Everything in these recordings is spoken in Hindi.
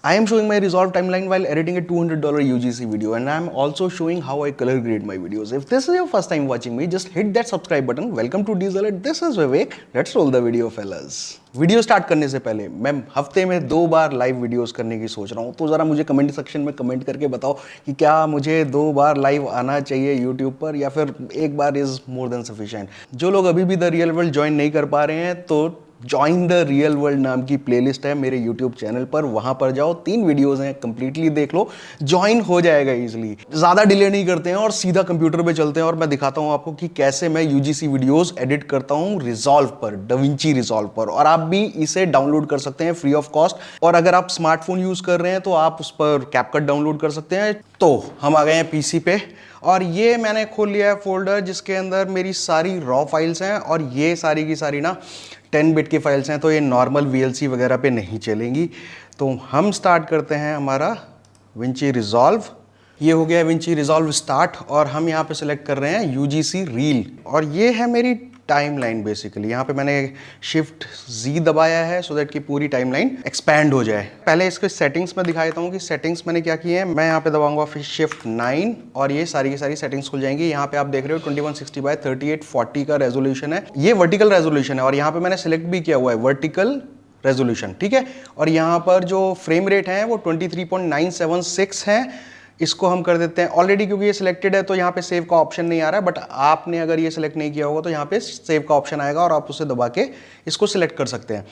I am showing my resolve timeline while editing a $200 UGC video, and I am also showing how I color grade my videos. If this is your first time watching me, just hit that subscribe button. Welcome to Diesel. This is Vivek. Let's roll the video, fellas. Video start करने से पहले मैं हफ्ते में 2 बार लाइव वीडियोस करने की सोच रहा हूँ, तो ज़रा मुझे कमेंट सेक्शन में कमेंट करके बताओ कि क्या मुझे 2 बार लाइव आना चाहिए यूट्यूब पर, या फिर एक बार इज़ मोर देन सफिशिएंट। जो लोग अभी भी द रियल वर्ल्ड ज्वाइन नहीं कर पा रहे हैं, तो जॉइन द रियल वर्ल्ड नाम की प्लेलिस्ट है मेरे यूट्यूब चैनल पर, वहां पर जाओ, 3 वीडियोस हैं, कंप्लीटली देख लो, ज्वाइन हो जाएगा इजीली। ज्यादा डिले नहीं करते हैं और सीधा कंप्यूटर पे चलते हैं और मैं दिखाता हूं आपको कि कैसे मैं यूजीसी वीडियोस एडिट करता हूं रिजॉल्व पर, डविंची रिजॉल्व पर। और आप भी इसे डाउनलोड कर सकते हैं फ्री ऑफ कॉस्ट, और अगर आप स्मार्टफोन यूज कर रहे हैं तो आप उस पर कैपकट डाउनलोड कर सकते हैं। तो हम आ गए हैं पीसी पे, और ये मैंने खोल लिया है फोल्डर जिसके अंदर मेरी सारी रॉ फाइल्स हैं, और ये सारी की सारी ना 10 बिट की फाइल्स हैं, तो ये नॉर्मल VLC वगैरह पे नहीं चलेंगी। तो हम स्टार्ट करते हैं हमारा विंची रिजॉल्व। ये हो गया विंची रिजॉल्व स्टार्ट, और हम यहाँ पे सिलेक्ट कर रहे हैं UGC रील, और ये है मेरी टाइमलाइन। बेसिकली यहाँ पे मैंने शिफ्ट Z दबाया है सो दैट कि पूरी टाइमलाइन एक्सपैंड हो जाए। पहले इसके सेटिंग्स में दिखा देता हूँ कि सेटिंग्स मैंने क्या की है। मैं यहाँ पे दबाऊंगा फिर शिफ्ट 9, और ये सारी की सारी सेटिंग्स खुल जाएंगी। यहाँ पे आप देख रहे हो 2160 बाय 3840 का रेजोल्यूशन है, ये वर्टिकल रेजोल्यूशन है, और यहाँ पे मैंने सिलेक्ट भी किया हुआ है वर्टिकल रेजोल्यूशन, ठीक है। और यहाँ पर जो फ्रेम रेट है वो 23.976 है। इसको हम कर देते हैं ऑलरेडी, क्योंकि ये सिलेक्टेड है तो यहाँ पे सेव का ऑप्शन नहीं आ रहा है, बट आपने अगर ये सिलेक्ट नहीं किया होगा तो यहाँ पे सेव का ऑप्शन आएगा और आप उसे दबा के इसको सिलेक्ट कर सकते हैं।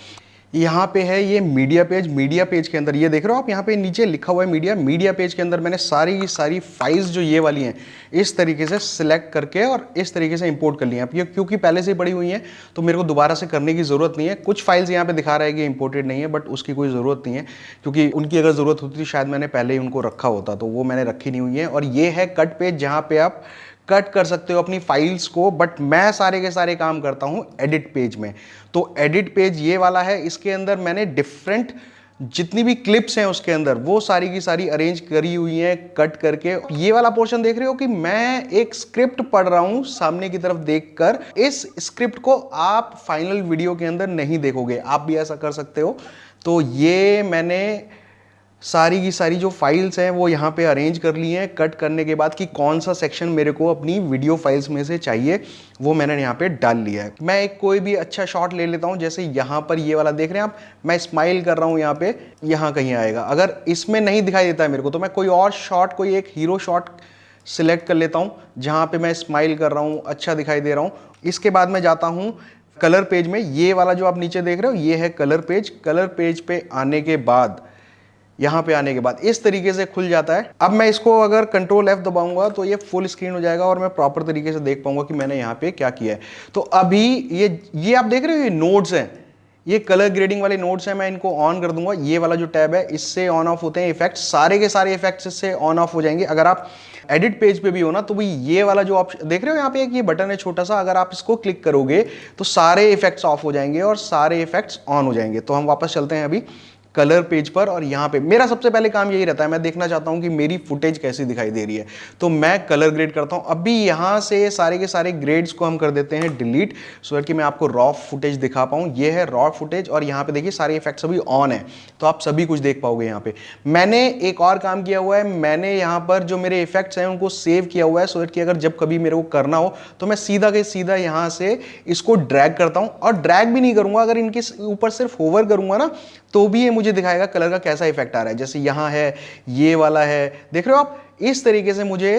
यहाँ पे है ये मीडिया पेज। मीडिया पेज के अंदर ये देख रहे हो आप, यहाँ पे नीचे लिखा हुआ है मीडिया। मीडिया पेज के अंदर मैंने सारी की सारी फाइल्स जो ये वाली हैं इस तरीके से सिलेक्ट करके और इस तरीके से इंपोर्ट कर ली हैं। अब ये क्योंकि पहले से ही पड़ी हुई हैं तो मेरे को दोबारा से करने की ज़रूरत नहीं है। कुछ फाइल्स यहाँ पे दिखा रहा है कि इंपोर्टेड नहीं है, बट उसकी कोई ज़रूरत नहीं है, क्योंकि उनकी अगर ज़रूरत होती थी शायद मैंने पहले ही उनको रखा होता, तो वो मैंने रखी नहीं हुई है। और ये है कट पेज, जहाँ पे आप कट कर सकते हो अपनी फाइल्स को, बट मैं सारे के सारे काम करता हूं एडिट पेज में। तो एडिट पेज ये वाला है, इसके अंदर मैंने डिफरेंट जितनी भी क्लिप्स हैं उसके अंदर वो सारी की सारी अरेंज करी हुई हैं कट करके। ये वाला पोर्शन देख रहे हो कि मैं एक स्क्रिप्ट पढ़ रहा हूं सामने की तरफ देखकर। इस स्क्रिप्ट को आप फाइनल वीडियो के अंदर नहीं देखोगे, आप भी ऐसा कर सकते हो। तो ये मैंने सारी की सारी जो फाइल्स हैं वो यहाँ पे अरेंज कर ली हैं कट करने के बाद, कि कौन सा सेक्शन मेरे को अपनी वीडियो फाइल्स में से चाहिए वो मैंने यहाँ पे डाल लिया है। मैं एक कोई भी अच्छा शॉट ले लेता हूँ, जैसे यहाँ पर ये वाला देख रहे हैं आप, मैं स्माइल कर रहा हूँ यहाँ पे, यहाँ कहीं आएगा। अगर इसमें नहीं दिखाई देता है मेरे को तो मैं कोई और शॉट, कोई एक हीरो शॉट सिलेक्ट कर लेता हूँ जहाँ पे मैं स्माइल कर रहा हूँ, अच्छा दिखाई दे रहा हूँ। इसके बाद मैं जाता हूँ कलर पेज में। ये वाला जो आप नीचे देख रहे हो ये है कलर पेज। कलर पेज पे आने के बाद, यहाँ पे आने के बाद इस तरीके से खुल जाता है। अब मैं इसको अगर कंट्रोल F दबाऊंगा तो ये फुल स्क्रीन हो जाएगा और मैं प्रॉपर तरीके से देख पाऊंगा कि मैंने यहाँ पे क्या किया है। तो अभी ये आप देख रहे हो, ये नोड्स हैं, ये कलर ग्रेडिंग वाले नोड्स हैं। मैं इनको ऑन कर दूंगा। ये वाला जो टैब है इससे ऑन ऑफ होते हैं इफेक्ट्स, सारे के सारे इफेक्ट्स इससे ऑन ऑफ हो जाएंगे। अगर आप एडिट पेज पे भी हो ना तो भी ये वाला जो ऑप्शन देख रहे हो यहाँ पे एक ये बटन है छोटा सा, अगर आप इसको क्लिक करोगे तो सारे इफेक्ट्स ऑफ हो जाएंगे और सारे इफेक्ट्स ऑन हो जाएंगे। तो हम वापस चलते हैं अभी कलर पेज पर, और यहाँ पे मेरा सबसे पहले काम यही रहता है, मैं देखना चाहता हूँ कि मेरी फुटेज कैसी दिखाई दे रही है, तो मैं कलर ग्रेड करता हूँ। अभी यहाँ से सारे के सारे ग्रेड्स को हम कर देते हैं डिलीट, सो दैट कि मैं आपको रॉ फुटेज दिखा पाऊँ। ये है रॉ फुटेज, और यहाँ पे देखिए सारे इफेक्ट्स अभी ऑन है, तो आप सभी कुछ देख पाओगे। यहाँ पे मैंने एक और काम किया हुआ है, मैंने यहाँ पर जो मेरे इफेक्ट्स हैं उनको सेव किया हुआ है, सो दैट कि अगर जब कभी मेरे को करना हो तो मैं सीधा के सीधा यहाँ से इसको ड्रैग करता हूँ। और ड्रैग भी नहीं करूँगा, अगर इनके ऊपर सिर्फ होवर करूँगा ना तो भी ये मुझे दिखाएगा कलर का कैसा इफेक्ट आ रहा है। जैसे यहाँ है, ये वाला है, देख रहे हो आप। इस तरीके से मुझे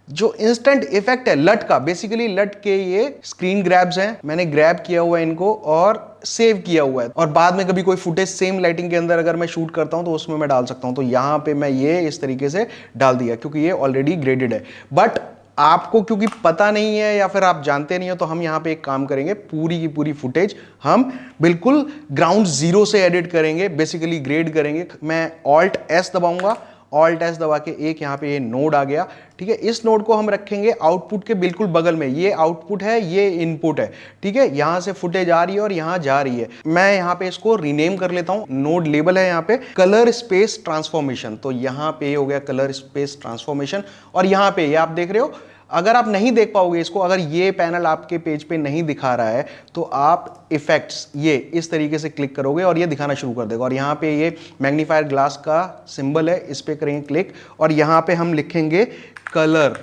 जो इंस्टेंट इफेक्ट है लट का, बेसिकली लट के ये स्क्रीन ग्रैब्स हैं, मैंने ग्रैब किया हुआ है इनको और सेव किया हुआ है, और बाद में कभी कोई फुटेज सेम लाइटिंग के अंदर अगर मैं शूट करता हूं तो उसमें मैं डाल सकता हूं। तो यहां पे मैं ये इस तरीके से डाल दिया क्योंकि ये ऑलरेडी ग्रेडेड है। बट आपको क्योंकि पता नहीं है या फिर आप जानते नहीं हो, तो हम यहाँ पे एक काम करेंगे, पूरी की पूरी फुटेज हम बिल्कुल ग्राउंड जीरो से एडिट करेंगे, बेसिकली ग्रेड करेंगे। मैं ऑल्ट एस दबाऊंगा, ऑल्ट एस दबा के एक यहाँ पे ये नोड आ गया, ठीक है। इस नोड को हम रखेंगे आउटपुट के बिल्कुल बगल में। ये आउटपुट है, ये इनपुट है, ठीक है। यहां से फुटेज आ रही है और यहां जा रही है। मैं यहां पे इसको रीनेम कर लेता हूं। नोड लेबल है यहां पे कलर स्पेस ट्रांसफॉर्मेशन, तो यहां पे हो गया कलर स्पेस ट्रांसफॉर्मेशन। और यहां पे ये आप देख रहे हो अगर आप नहीं देख पाओगे इसको, अगर ये पैनल आपके पेज पे नहीं दिखा रहा है तो आप इफेक्ट्स ये इस तरीके से क्लिक करोगे और ये दिखाना शुरू कर देगा। और यहाँ पे ये मैग्नीफायर ग्लास का सिंबल है, इस पे करेंगे क्लिक और यहाँ पे हम लिखेंगे कलर।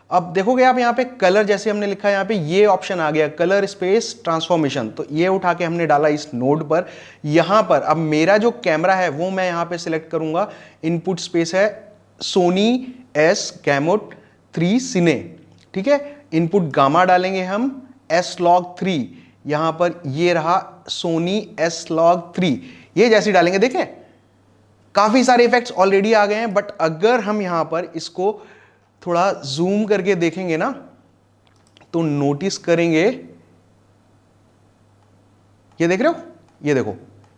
अब देखोगे आप यहाँ पे कलर जैसे हमने लिखा है, यहाँ पे ये ऑप्शन आ गया कलर स्पेस ट्रांसफॉर्मेशन। तो ये उठा के हमने डाला इस नोड पर। यहाँ पर अब मेरा जो कैमरा है वो मैं यहाँ पे सिलेक्ट करूंगा, इनपुट स्पेस है सोनी एस गैमोट 3 सिने, ठीक है। इनपुट गामा डालेंगे हम S-Log3, यहां पर ये रहा सोनी S-Log3, ये जैसे डालेंगे देखें काफी सारे इफेक्ट्स ऑलरेडी आ गए हैं। बट अगर हम यहां पर इसको थोड़ा जूम करके देखेंगे ना तो नोटिस करेंगे, ये देख रहे हो, ये देखो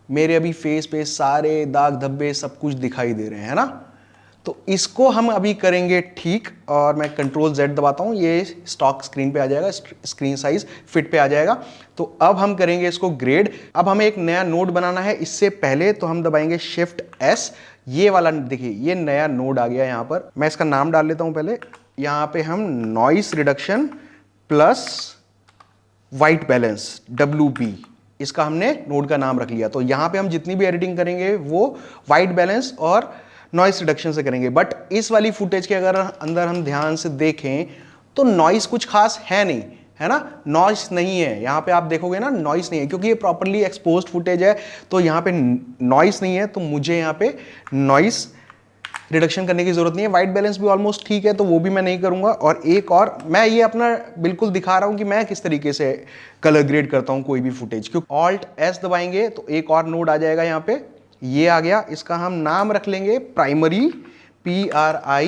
मेरे अभी फेस पे सारे दाग धब्बे सब कुछ दिखाई दे रहे हैं, है ना। तो इसको हम अभी करेंगे ठीक, और मैं Ctrl Z दबाता हूं, ये स्टॉक स्क्रीन पे आ जाएगा, स्क्रीन साइज फिट पे आ जाएगा। तो अब हम करेंगे इसको ग्रेड। अब हमें एक नया नोड बनाना है, इससे पहले तो हम दबाएंगे Shift S, ये वाला देखिए ये नया नोड आ गया। यहां पर मैं इसका नाम डाल लेता हूं पहले, यहां पे हम noise reduction plus white balance WB, इसका हमने नोड का नाम रख लिया। तो यहां पे हम जितनी भी एडिटिंग करेंगे वो वाइट बैलेंस और नॉइस रिडक्शन से करेंगे। बट इस वाली फुटेज के अगर अंदर हम ध्यान से देखें तो नॉइस कुछ खास है नहीं, है ना, नॉइस नहीं है। यहां पे आप देखोगे ना नॉइस नहीं है, क्योंकि ये प्रॉपर्ली एक्सपोज्ड फुटेज है तो यहां पे नॉइस नहीं है। तो मुझे यहां पे नॉइस रिडक्शन करने की जरूरत नहीं है। वाइट बैलेंस भी ऑलमोस्ट ठीक है तो वो भी मैं नहीं करूंगा। और एक और मैं ये अपना बिल्कुल दिखा रहा हूं कि मैं किस तरीके से कलर ग्रेड करता हूं कोई भी फुटेज। क्योंकि Alt S दबाएंगे तो एक और नोड आ जाएगा, यहाँ पे ये आ गया, इसका हम नाम रख लेंगे प्राइमरी, PRI।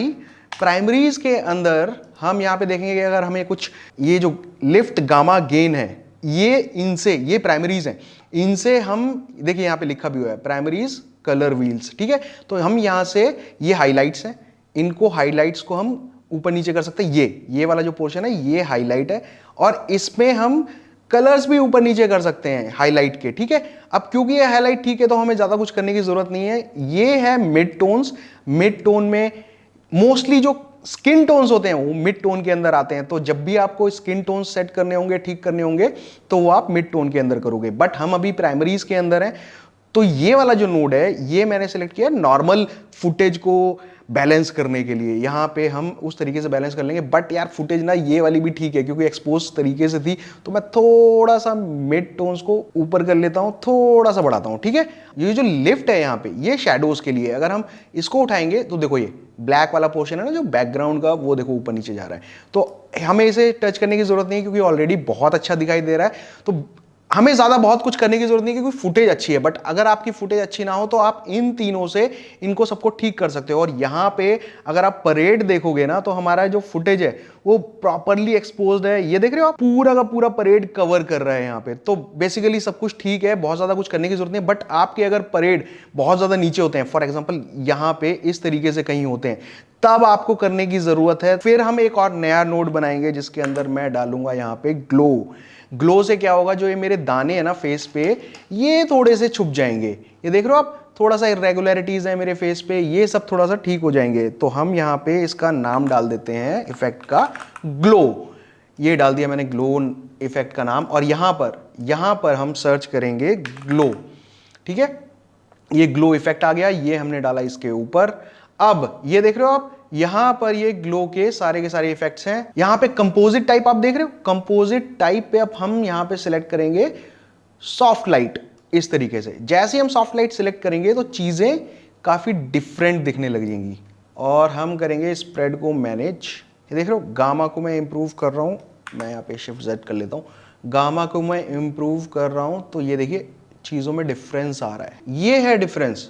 प्राइमरीज के अंदर हम यहाँ पे देखेंगे कि अगर हमें कुछ ये जो लिफ्ट गामा गेन है ये इनसे, ये प्राइमरीज हैं, इनसे हम देखिए यहाँ पे लिखा भी हुआ है प्राइमरीज कलर व्हील्स, ठीक है। तो हम यहां से ये हाइलाइट्स हैं, इनको हाइलाइट्स को हम ऊपर नीचे कर सकते हैं। ये वाला जो पोर्शन है ये हाईलाइट है और इसमें हम कलर्स भी ऊपर नीचे कर सकते हैं हाईलाइट के, ठीक है। अब क्योंकि ये हाईलाइट ठीक है तो हमें ज्यादा कुछ करने की जरूरत नहीं है। ये है मिड टोन्स, मिड टोन में मोस्टली जो स्किन टोन्स होते हैं वो मिड टोन के अंदर आते हैं। तो जब भी आपको स्किन टोन सेट करने होंगे, ठीक करने होंगे, तो वो आप मिड टोन के अंदर करोगे। बट हम अभी प्राइमरीज के अंदर हैं तो ये वाला जो नोड है ये मैंने सेलेक्ट किया नॉर्मल फुटेज को बैलेंस करने के लिए। यहां पे हम उस तरीके से बैलेंस कर लेंगे। बट यार फुटेज ना ये वाली भी ठीक है क्योंकि एक्सपोज तरीके से थी, तो मैं थोड़ा सा मिड टोन्स को ऊपर कर लेता हूं, थोड़ा सा बढ़ाता हूं, ठीक है। ये जो लिफ्ट है यहाँ पे ये शैडोज के लिए, अगर हम इसको उठाएंगे तो देखो ये ब्लैक वाला पोर्शन है ना जो बैकग्राउंड का, वो देखो ऊपर नीचे जा रहा है। तो हमें इसे टच करने की जरूरत नहीं है क्योंकि ऑलरेडी बहुत अच्छा दिखाई दे रहा है। तो हमें ज्यादा बहुत कुछ करने की जरूरत नहीं है क्योंकि फुटेज अच्छी है। बट अगर आपकी फुटेज अच्छी ना हो तो आप इन तीनों से इनको सबको ठीक कर सकते हो। और यहां पे अगर आप परेड देखोगे ना तो हमारा जो फुटेज है वो प्रॉपरली एक्सपोज्ड है। ये देख रहे हो आप, पूरा का पूरा परेड कवर कर रहा है यहाँ पे। तो बेसिकली सब कुछ ठीक है, बहुत ज्यादा कुछ करने की जरूरत नहीं। बट आपके अगर परेड बहुत ज्यादा नीचे होते हैं, फॉर एग्जाम्पल यहाँ पे इस तरीके से कहीं होते हैं, तब आपको करने की जरूरत है। फिर हम एक और नया नोड बनाएंगे जिसके अंदर मैं डालूंगा यहाँ पे ग्लो। ग्लो से क्या होगा, जो ये मेरे दाने हैं ना फेस पे, ये थोड़े से छुप जाएंगे। ये देख रहे हो आप, थोड़ा सा इरेगुलरिटीज है मेरे फेस पे, ये सब थोड़ा सा ठीक हो जाएंगे। तो हम यहाँ पे इसका नाम डाल देते हैं इफेक्ट का ग्लो। ये डाल दिया मैंने ग्लो इफेक्ट का नाम। और यहां पर हम सर्च करेंगे ग्लो, ठीक है। ये ग्लो इफेक्ट आ गया, ये हमने डाला इसके ऊपर। अब ये देख रहे हो आप, यहां पर ये ग्लो के सारे इफेक्ट्स हैं। यहां पे कंपोजिट टाइप आप देख रहे हो, कंपोजिट टाइप पे अब हम यहां पे सिलेक्ट करेंगे सॉफ्ट लाइट। इस तरीके से जैसे हम सॉफ्ट लाइट सिलेक्ट करेंगे तो चीजें काफी डिफरेंट दिखने लग जाएंगी। और हम करेंगे स्प्रेड को मैनेज। ये देख रहे हो, गामा को मैं इंप्रूव कर रहा हूं, मैं यहाँ पे शिफ्ट Z कर लेता हूं। गामा को मैं इंप्रूव कर रहा हूं तो ये देखिए चीजों में डिफरेंस आ रहा है। ये है डिफरेंस,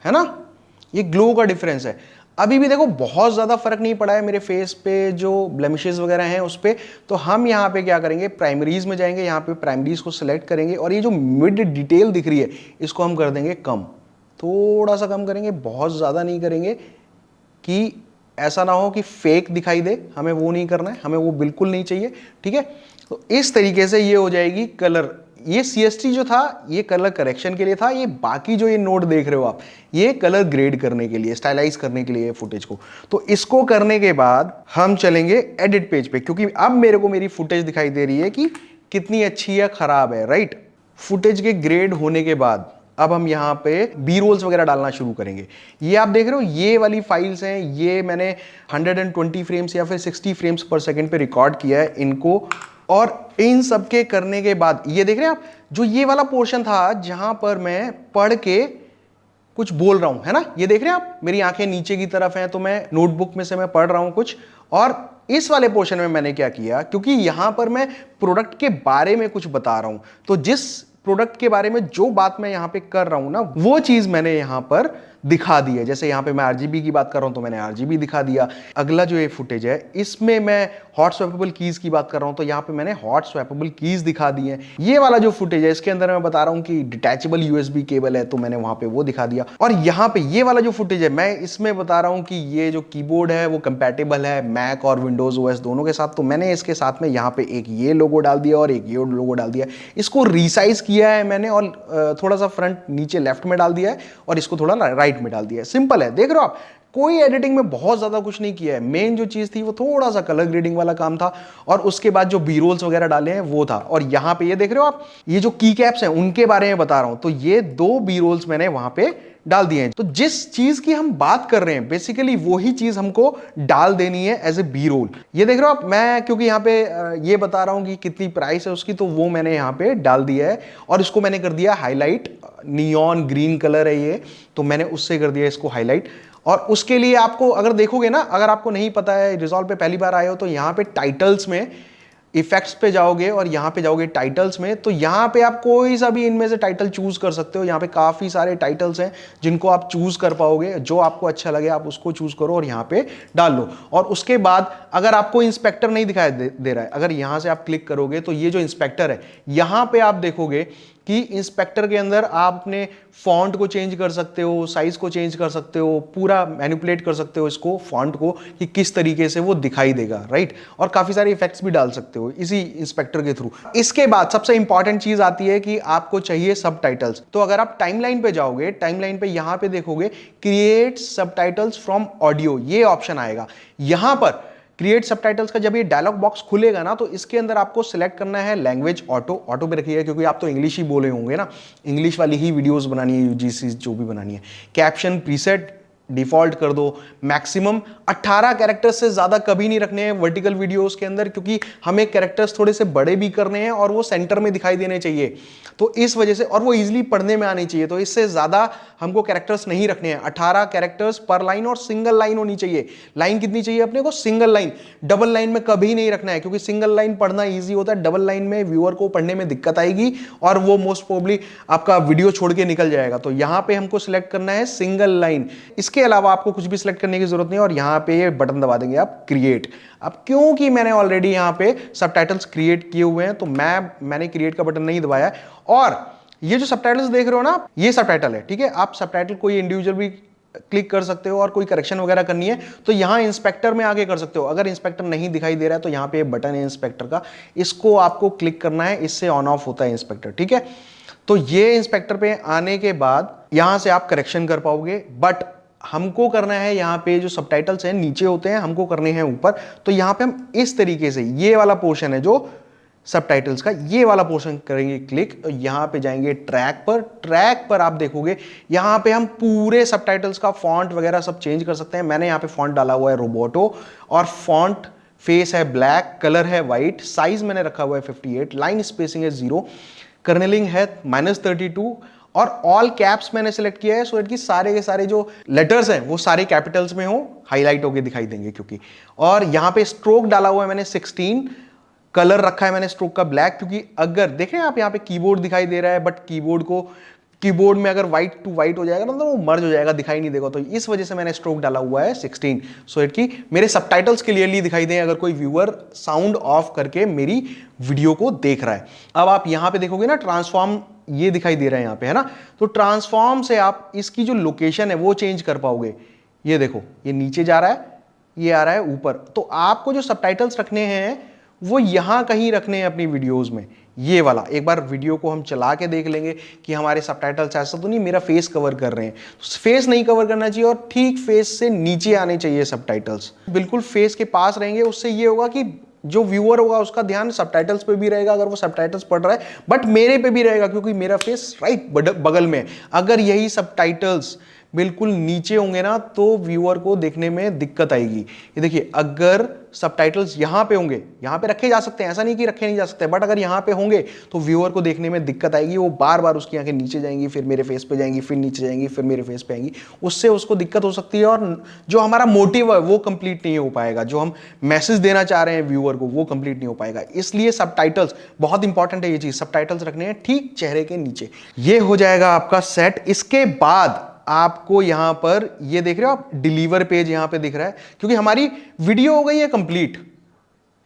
है ना, ये ग्लो का डिफरेंस है। अभी भी देखो बहुत ज्यादा फर्क नहीं पड़ा है मेरे फेस पे जो ब्लेमिशेस वगैरह हैं उस पे। तो हम यहाँ पे क्या करेंगे, प्राइमरीज में जाएंगे, यहाँ पे प्राइमरीज को सिलेक्ट करेंगे और ये जो मिड डिटेल दिख रही है इसको हम कर देंगे कम, थोड़ा सा कम करेंगे, बहुत ज्यादा नहीं करेंगे कि ऐसा ना हो कि फेक दिखाई दे। हमें वो नहीं करना है, हमें वो बिल्कुल नहीं चाहिए, ठीक है। तो इस तरीके से ये हो जाएगी कलर। ये CST जो था ये कलर करेक्शन के लिए था, ये बाकी जो ये नोड देख रहे हो आप ये कलर ग्रेड करने के लिए, स्टाइलाइज करने के लिए फुटेज को। तो इसको करने के बाद हम चलेंगे एडिट पेज पे, क्योंकि अब मेरे को मेरी फुटेज दिखाई दे रही है कि कितनी अच्छी या खराब है, राइट। फुटेज के ग्रेड होने के बाद अब हम यहाँ पे बी रोल्स वगैरह डालना शुरू करेंगे। ये आप देख रहे हो ये वाली फाइल्स हैं, ये मैंने 120 फ्रेम्स या फिर 60 फ्रेम्स पर सेकंड पे रिकॉर्ड किया है इनको। और इन सब के करने के बाद ये देख रहे हैं आप, जो ये वाला पोर्शन था जहां पर मैं पढ़ के कुछ बोल रहा हूं, है ना, ये देख रहे हैं आप, मेरी आंखें नीचे की तरफ हैं तो मैं नोटबुक में से मैं पढ़ रहा हूं कुछ। और इस वाले पोर्शन में मैंने क्या किया, क्योंकि यहां पर मैं प्रोडक्ट के बारे में कुछ बता रहा हूं, तो जिस प्रोडक्ट के बारे में जो बात मैं यहां पे कर रहा हूं ना, वो चीज मैंने यहां पर दिखा दी है। जैसे यहां पे मैं RGB की बात कर रहा हूं तो मैंने RGB दिखा दिया। अगला जो ये फुटेज है इसमें मैं हॉट स्वैपेबल कीज की बात कर रहा हूं तो यहां पे मैंने हॉट स्वैपेबल कीज दिखा दी है। ये वाला जो फुटेज है इसके अंदर मैं बता रहा हूं कि डिटैचेबल USB केबल है तो मैंने वहां पे वो दिखा दिया। और यहां पे ये वाला जो फुटेज है मैं इसमें बता रहा हूं कि ये जो कीबोर्ड है वो कंपैटिबल है मैक और विंडोज OS दोनों के साथ, तो मैंने इसके साथ में यहां पे एक ये लोगो डाल दिया और एक ये लोगो डाल दिया। इसको रिसाइज किया है मैंने और थोड़ा सा फ्रंट नीचे लेफ्ट में डाल दिया है और इसको थोड़ा राइट में डाल दिया है। सिंपल है, देख रहे हो आप, कोई एडिटिंग में बहुत ज्यादा कुछ नहीं किया है। मेन जो चीज थी वो थोड़ा सा कलर ग्रेडिंग वाला काम था और उसके बाद जो बी रोल्स वगैरह डाले हैं वो था। और यहां पे ये देख रहे हो आप, ये जो की कैप्स हैं उनके बारे में बता रहा हूं, तो ये 2 बी रोल्स मैंने वहां पे डाल दिए हैं। तो जिस चीज की हम बात कर रहे हैं बेसिकली वही चीज हमको डाल देनी है एज ए बी रोल। ये देख रहे हो आप, मैं क्योंकि यहाँ पे ये बता रहा हूं कि कितनी प्राइस है उसकी, तो वो मैंने यहाँ पे डाल दिया है और इसको मैंने कर दिया हाईलाइट। नियॉन ग्रीन कलर है ये, तो मैंने उससे कर दिया इसको हाईलाइट। और उसके लिए आपको अगर देखोगे ना, अगर आपको नहीं पता है, रिजॉल्व पे पहली बार आए हो, तो यहाँ पे टाइटल्स में इफेक्ट्स पे जाओगे और यहाँ पे जाओगे टाइटल्स में, तो यहाँ पे आप कोई सा भी इनमें से टाइटल चूज कर सकते हो। यहाँ पे काफी सारे टाइटल्स हैं जिनको आप चूज कर पाओगे, जो आपको अच्छा लगे आप उसको चूज करो और यहाँ पे डाल लो। और उसके बाद अगर आपको इंस्पेक्टर नहीं दिखाई दे रहा है, अगर यहाँ से आप क्लिक करोगे तो ये जो इंस्पेक्टर है यहाँ पे आप देखोगे कि इंस्पेक्टर के अंदर आप अपने फॉन्ट को चेंज कर सकते हो, साइज को चेंज कर सकते हो, पूरा मैनिपुलेट कर सकते हो इसको फॉन्ट को कि किस तरीके से वो दिखाई देगा, राइट। और काफी सारे इफेक्ट्स भी डाल सकते हो इसी इंस्पेक्टर के थ्रू। इसके बाद सबसे इंपॉर्टेंट चीज आती है कि आपको चाहिए सबटाइटल्स। तो अगर आप टाइमलाइन पे जाओगे, टाइमलाइन पे यहां पे देखोगे क्रिएट सबटाइटल्स फ्रॉम ऑडियो, ये ऑप्शन आएगा। यहां पर क्रिएट सबटाइटल्स का जब ये डायलॉग बॉक्स खुलेगा ना, तो इसके अंदर आपको सिलेक्ट करना है लैंग्वेज ऑटो पे रखिएगा, क्योंकि आप तो इंग्लिश ही बोले होंगे ना, इंग्लिश वाली ही वीडियोस बनानी है, यूजीसी जो भी बनानी है। कैप्शन प्रीसेट डिफॉल्ट कर दो, मैक्सिमम 18 कैरेक्टर्स से ज्यादा कभी नहीं रखने हैं वर्टिकल वीडियोस के अंदर, क्योंकि हमें कैरेक्टर्स थोड़े से बड़े भी करने हैं और वो सेंटर में दिखाई देने चाहिए, तो इस वजह से, और वो इजीली पढ़ने में आनी चाहिए, तो इससे ज्यादा हमको कैरेक्टर्स नहीं रखने हैं। 18 कैरेक्टर्स पर लाइन और सिंगल लाइन होनी चाहिए। लाइन कितनी चाहिए अपने को? Single line. डबल लाइन में कभी नहीं रखना है, क्योंकि सिंगल लाइन पढ़ना ईजी होता है, डबल लाइन में व्यूअर को पढ़ने में दिक्कत आएगी और वो मोस्ट प्रोबेबली आपका वीडियो छोड़ के निकल जाएगा। तो यहां पे हमको सिलेक्ट करना है सिंगल लाइन। इसके अलावा आपको कुछ भी सिलेक्ट करने की जरूरत नहीं, और यहां पे ये बटन दबा देंगे आप क्रिएट। अब क्योंकि मैंने ऑलरेडी यहां पे सबटाइटल्स क्रिएट किए हुए हैं, तो मैंने क्रिएट का बटन नहीं दबाया। और ये जो सबटाइटल्स देख रहे हो ना, ये सबटाइटल है, ठीक है। आप सबटाइटल कोई इंडिविजुअल भी क्लिक कर सकते हो और कोई करेक्शन वगैरह करनी है तो यहां इंस्पेक्टर में आगे कर सकते हो। अगर इंस्पेक्टर नहीं दिखाई दे रहा है तो यहां पे बटन है इंस्पेक्टर का, इसको आपको क्लिक करना है, इससे ऑन ऑफ होता है इंस्पेक्टर, ठीक है। तो ये इंस्पेक्टर पे आने के बाद यहां से आप करेक्शन कर पाओगे, बट हमको करना है यहाँ पे जो सबटाइटल्स हैं नीचे होते हैं, हमको करने हैं ऊपर। तो यहाँ पे हम इस तरीके से, ये वाला पोर्शन है जो सबटाइटल्स का, ये वाला पोर्शन करेंगे क्लिक, यहां पे जाएंगे ट्रैक पर। ट्रैक पर आप देखोगे यहां पे हम पूरे सबटाइटल्स का फॉन्ट वगैरह सब चेंज कर सकते हैं। मैंने यहां पे फॉन्ट डाला हुआ है रोबोटो, और फॉन्ट फेस है ब्लैक, कलर है व्हाइट, साइज मैंने रखा हुआ है 58, लाइन स्पेसिंग है 0, कर्नलिंग है -32, और ऑल कैप्स मैंने सेलेक्ट किया है सो कि सारे के सारे जो लेटर्स हैं वो सारे कैपिटल्स में हो, हाईलाइट होके दिखाई देंगे क्योंकि। और यहां पे स्ट्रोक डाला हुआ है मैंने 16, कलर रखा है मैंने स्ट्रोक का ब्लैक, क्योंकि अगर देखें आप यहाँ पे कीबोर्ड दिखाई दे रहा है, बट कीबोर्ड में अगर व्हाइट टू व्हाइट हो जाएगा ना तो वो मर्ज हो जाएगा, दिखाई नहीं देगा, तो इस वजह से मैंने स्ट्रोक डाला हुआ है 16, सो इट कि मेरे सबटाइटल्स क्लियरली दिखाई दें अगर कोई व्यूअर साउंड ऑफ करके मेरी वीडियो को देख रहा है। अब आप यहां पे देखोगे ना ट्रांसफॉर्म, ये दिखाई दे रहा है यहां पे, है ना। तो ट्रांसफॉर्म से आप इसकी जो लोकेशन है वो चेंज कर पाओगे। ये देखो, ये नीचे जा रहा है, ये आ रहा है ऊपर। तो आपको जो सबटाइटल्स रखने हैं वो यहां कहीं रखने हैं अपनी वीडियोस में, ये वाला एक बार वीडियो को हम चला के देख लेंगे कि हमारे सबटाइटल्स ऐसा तो नहीं मेरा फेस कवर कर रहे हैं, फेस नहीं कवर करना चाहिए और ठीक फेस से नीचे आने चाहिए सबटाइटल्स, बिल्कुल फेस के पास रहेंगे। उससे ये होगा कि जो व्यूअर होगा उसका ध्यान सबटाइटल्स पे भी रहेगा अगर वो सबटाइटल्स पढ़ रहा है, बट मेरे पे भी रहेगा क्योंकि मेरा फेस राइट बगल में है। अगर यही सबटाइटल्स बिल्कुल नीचे होंगे ना तो व्यूअर को देखने में दिक्कत आएगी। ये देखिए, अगर सबटाइटल्स यहां पे होंगे, यहां पे रखे जा सकते हैं, ऐसा नहीं कि रखे नहीं जा सकते, बट अगर यहां पे होंगे तो व्यूअर को देखने में दिक्कत आएगी। वो बार बार उसकी आंखें नीचे जाएंगी, फिर मेरे फेस पे जाएंगी, फिर नीचे जाएंगी, फिर मेरे फेस पे आएंगी, उससे उसको दिक्कत हो सकती है और जो हमारा मोटिव है वो कंप्लीट नहीं हो पाएगा, जो हम मैसेज देना चाह रहे हैं व्यूअर को वो कंप्लीट नहीं हो पाएगा। इसलिए सबटाइटल्स बहुत इंपॉर्टेंट है, ये चीज सबटाइटल्स रखने हैं ठीक चेहरे के नीचे। ये हो जाएगा आपका सेट। इसके बाद आपको यहां पर ये देख रहे हो आप, डिलीवर पेज यहां पे दिख रहा है क्योंकि हमारी वीडियो हो गई है कंप्लीट।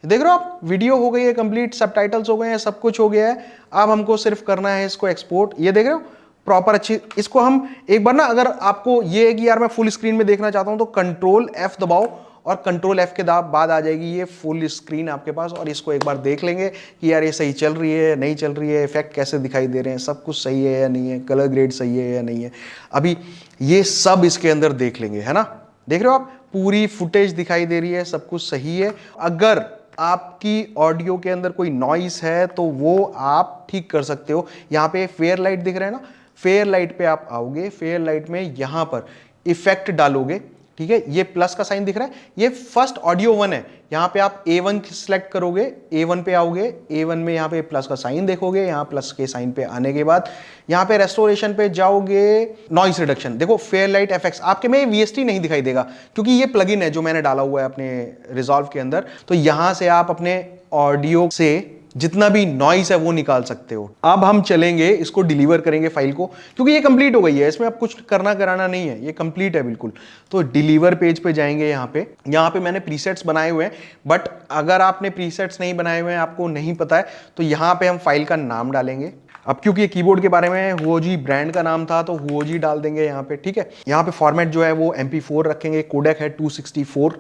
देख रहे हो आप, वीडियो हो गई है कंप्लीट, सबटाइटल्स हो गए हैं, सब कुछ हो गया है। अब हमको सिर्फ करना है इसको एक्सपोर्ट। ये देख रहे हो प्रॉपर अच्छी, इसको हम एक बार ना, अगर आपको ये है कि यार मैं फुल स्क्रीन में देखना चाहता हूं तो कंट्रोल F दबाओ और कंट्रोल F के बाद आ जाएगी ये फुल स्क्रीन आपके पास, और इसको एक बार देख लेंगे कि यार ये सही चल रही है नहीं चल रही है, इफेक्ट कैसे दिखाई दे रहे हैं, सब कुछ सही है या नहीं है, कलर ग्रेड सही है या नहीं है। अभी ये सब इसके अंदर देख लेंगे, है ना। देख रहे हो आप, पूरी फुटेज दिखाई दे रही है, सब कुछ सही है। अगर आपकी ऑडियो के अंदर कोई नॉइस है तो वो आप ठीक कर सकते हो। यहाँ पे फेयर लाइट दिख रहा है ना, फेयर लाइट पे आप आओगे, फेयर लाइट में यहां पर इफेक्ट डालोगे, ठीक है। ये प्लस का साइन दिख रहा है, ये फर्स्ट ऑडियो 1 है। यहां पे आप A1 सिलेक्ट करोगे, A1 पे आओगे, A1 में यहां पे प्लस का साइन देखोगे, यहां प्लस के साइन पे आने के बाद यहां पे रेस्टोरेशन पे जाओगे, नॉइस रिडक्शन देखो, फेयर लाइट एफएक्स। आपके में VST नहीं दिखाई देगा क्योंकि ये प्लगइन है जो मैंने डाला हुआ है अपने रिजॉल्व के अंदर। तो यहां से आप अपने ऑडियो से जितना भी नॉइस है वो निकाल सकते हो। अब हम चलेंगे, इसको डिलीवर करेंगे फाइल को, क्योंकि ये कंप्लीट हो गई है, इसमें अब कुछ करना कराना नहीं है, ये कंप्लीट है बिल्कुल। तो डिलीवर पेज पे जाएंगे, यहाँ पे मैंने प्रीसेट्स बनाए हुए हैं, बट अगर आपने प्रीसेट्स नहीं बनाए हुए हैं, आपको नहीं पता है, तो यहाँ पे हम फाइल का नाम डालेंगे। अब क्योंकि ये कीबोर्ड के बारे में हुओजी ब्रांड का नाम था तो हुओजी डाल देंगे यहाँ पे, ठीक है। यहाँ पे फॉर्मेट जो है वो MP4 रखेंगे, कोडेक है 264।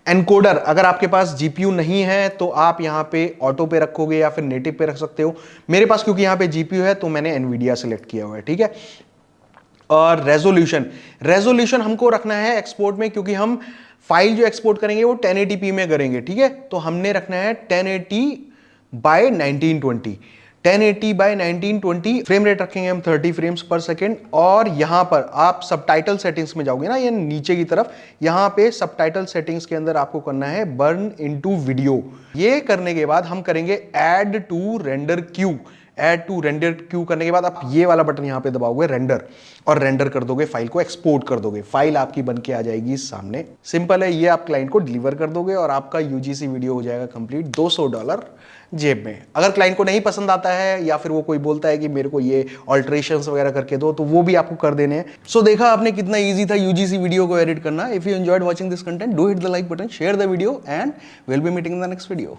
एनकोडर, अगर आपके पास जीपीयू नहीं है तो आप यहां पे ऑटो पे रखोगे या फिर नेटिव पे रख सकते हो। मेरे पास क्योंकि यहां पे जीपीयू है तो मैंने एनवीडिया सेलेक्ट किया हुआ है, ठीक है। और रेजोल्यूशन हमको रखना है एक्सपोर्ट में, क्योंकि हम फाइल जो एक्सपोर्ट करेंगे वो 1080p में करेंगे, ठीक है। तो हमने रखना है 1080 बाय 1920, 1080 बाय 1920। फ्रेम रेट रखेंगे हम 30 फ्रेम्स पर सेकेंड। और यहां पर आप सबटाइटल सेटिंग्स में जाओगे ना, ये नीचे की तरफ, यहां पे सबटाइटल सेटिंग्स के अंदर आपको करना है बर्न इनटू वीडियो। ये करने के बाद हम करेंगे add to render queue. Add to render queue करने के बाद आप ये वाला बटन यहां पे दबाओगे रेंडर, और रेंडर कर दोगे, फाइल को एक्सपोर्ट कर दोगे, फाइल आपकी बन के आ जाएगी सामने। सिंपल है, ये आप क्लाइंट को डिलीवर कर दोगे और आपका यूजीसी वीडियो हो जाएगा कंप्लीट, $200 जेब में। अगर क्लाइंट को नहीं पसंद आता है या फिर वो कोई बोलता है कि मेरे को ये ऑल्ट्रेशंस वगैरह करके दो, तो वो भी आपको कर देने हैं। सो देखा आपने कितना इजी था यूजीसी वीडियो को एडिट करना। If you enjoyed watching this content, do hit the like button, share the video, and will be meeting in the next video.